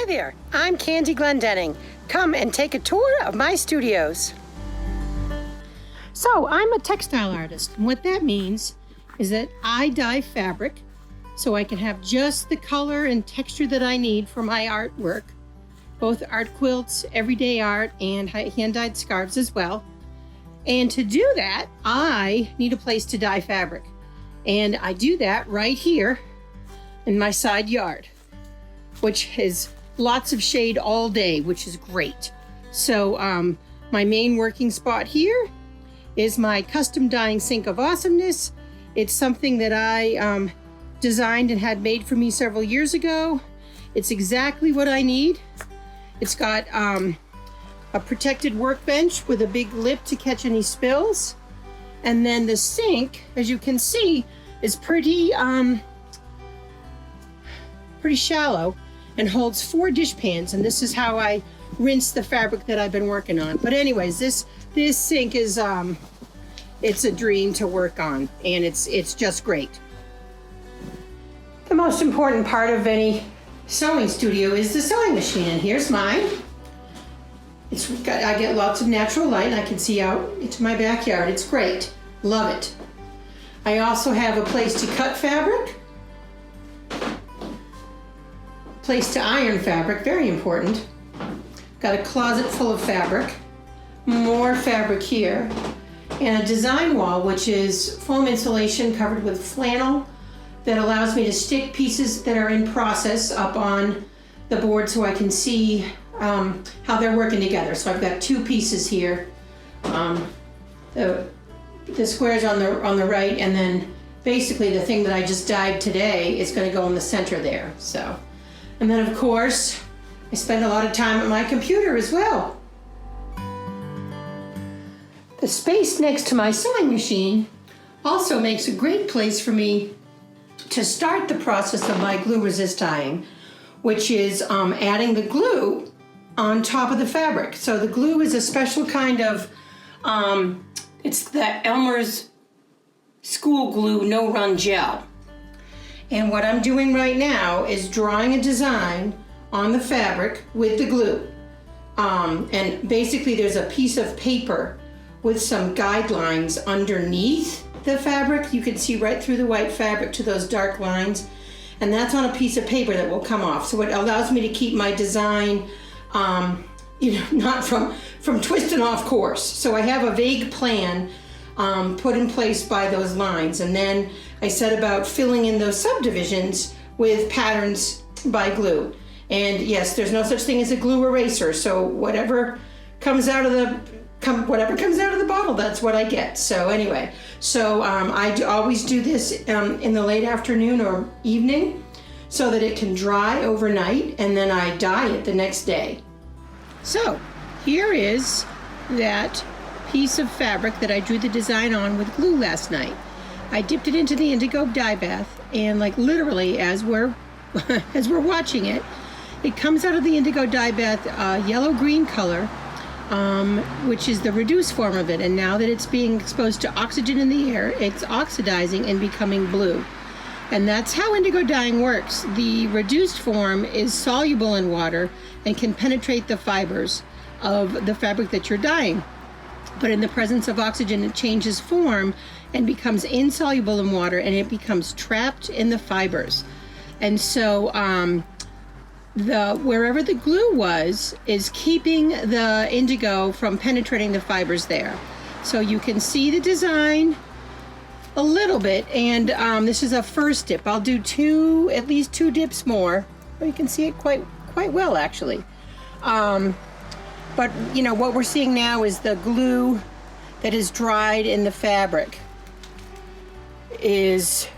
Hi there, I'm Candy Glendening. Come and take a tour of my studios. So I'm a textile artist, and what that means is that I dye fabric so I can have just the color and texture that I need for my artwork, both art quilts, everyday art, and hand-dyed scarves as well. And to do that, I need a place to dye fabric. And I do that right here in my side yard, which has lots of shade all day, which is great. So my main working spot here is my custom dyeing sink of awesomeness. It's something that I designed and had made for me several years ago. It's exactly what I need. It's got a protected workbench with a big lip to catch any spills. And then the sink, as you can see, is pretty shallow and holds 4 dish pans, and this is how I rinse the fabric that I've been working on. But anyways, this sink is it's a dream to work on, and it's just great. The most important part of any sewing studio is the sewing machine, and here's mine. I get lots of natural light, and I can see out into my backyard. It's great. Love it. I also have a place to cut fabric, place to iron fabric, very important. Got a closet full of fabric, more fabric here, and a design wall, which is foam insulation covered with flannel that allows me to stick pieces that are in process up on the board so I can see how they're working together. So I've got 2 pieces here. The squares on the right, and then basically the thing that I just dyed today is going to go in the center there. So, and then of course I spend a lot of time at my computer as well. The space next to my sewing machine also makes a great place for me to start the process of my glue resist dyeing, which is adding the glue on top of the fabric. So the glue is a special kind of it's the Elmer's school glue no run gel. And what I'm doing right now is drawing a design on the fabric with the glue. And basically there's a piece of paper with some guidelines underneath the fabric. You can see right through the white fabric to those dark lines. And that's on a piece of paper that will come off. So it allows me to keep my design not from twisting off course. So I have a vague plan put in place by those lines, and then I set about filling in those subdivisions with patterns by glue. And yes, there's no such thing as a glue eraser, so whatever comes out of the bottle, that's what I get. So anyway, I always do this in the late afternoon or evening so that it can dry overnight, and then I dye it the next day. So here is that piece of fabric that I drew the design on with glue last night. I dipped it into the indigo dye bath, and like literally as we're watching it, it comes out of the indigo dye bath yellow-green color, which is the reduced form of it. And now that it's being exposed to oxygen in the air, it's oxidizing and becoming blue. And that's how indigo dyeing works. The reduced form is soluble in water and can penetrate the fibers of the fabric that you're dyeing. But in the presence of oxygen, it changes form and becomes insoluble in water, and it becomes trapped in the fibers. And so wherever the glue was is keeping the indigo from penetrating the fibers there. So you can see the design a little bit, and this is a first dip. I'll do at least two dips more. Well, you can see it quite well actually. But what we're seeing now is the glue that is dried in the fabric is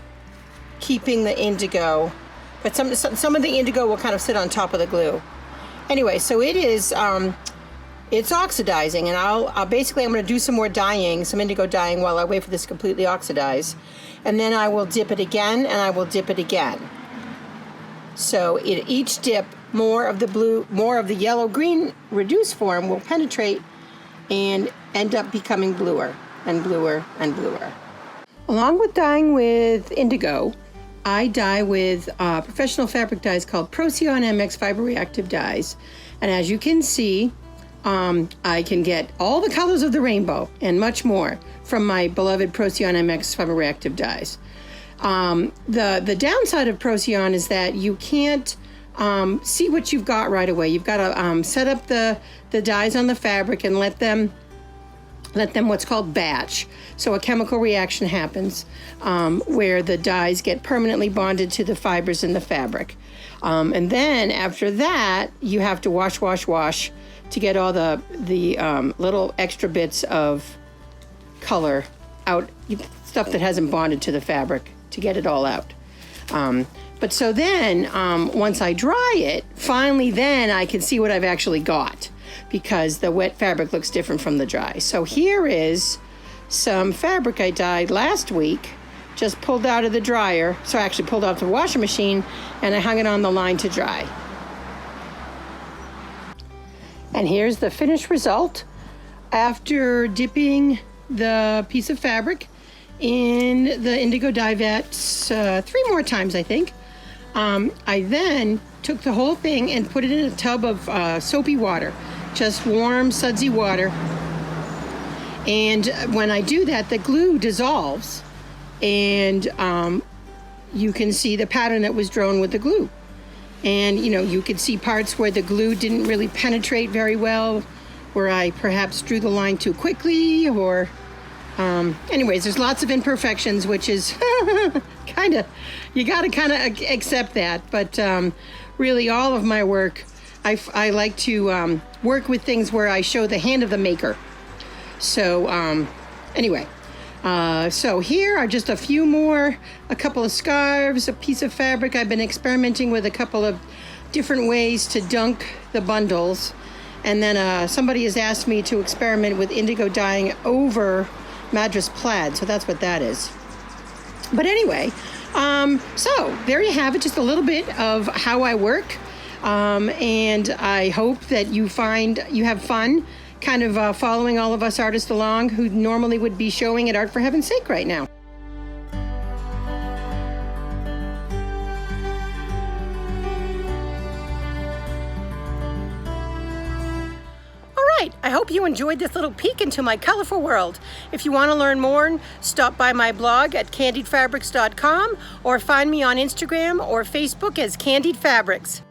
keeping the indigo, but some of the indigo will kind of sit on top of the glue. Anyway, so it is it's oxidizing, and I'm going to do some more dyeing, some indigo dyeing, while I wait for this to completely oxidize, and then I will dip it again, and I will dip it again. So in each dip, more of the yellow-green reduced form will penetrate and end up becoming bluer and bluer and bluer. Along with dyeing with indigo, I dye with professional fabric dyes called Procyon MX Fiber Reactive dyes. And as you can see, I can get all the colors of the rainbow and much more from my beloved Procyon MX Fiber Reactive dyes. The downside of Procyon is that you can't see what you've got right away. You've got to set up the dyes on the fabric and let them what's called batch. So a chemical reaction happens where the dyes get permanently bonded to the fibers in the fabric. And then after that, you have to wash to get all the little extra bits of color out, stuff that hasn't bonded to the fabric, to get it all out. But so then, once I dry it, finally then I can see what I've actually got, because the wet fabric looks different from the dry. So here is some fabric I dyed last week, just pulled out of the dryer. So I actually pulled out the washing machine and I hung it on the line to dry. And here's the finished result after dipping the piece of fabric in the indigo dye vats 3 more times, I think. I then took the whole thing and put it in a tub of soapy water, just warm, sudsy water. And when I do that, the glue dissolves, and you can see the pattern that was drawn with the glue. And you could see parts where the glue didn't really penetrate very well, where I perhaps drew the line too quickly, or anyways, there's lots of imperfections, which is you gotta kind of accept that. But really, all of my work, I like to work with things where I show the hand of the maker. So anyway, so here are just a few more, a couple of scarves, a piece of fabric. I've been experimenting with a couple of different ways to dunk the bundles. And then somebody has asked me to experiment with indigo dyeing over Madras plaid. So that's what that is. But anyway, so there you have it, just a little bit of how I work. And I hope that you have fun kind of following all of us artists along who normally would be showing at Art for Heaven's Sake right now. I hope you enjoyed this little peek into my colorful world. If you want to learn more, stop by my blog at candiedfabrics.com or find me on Instagram or Facebook as Candied Fabrics.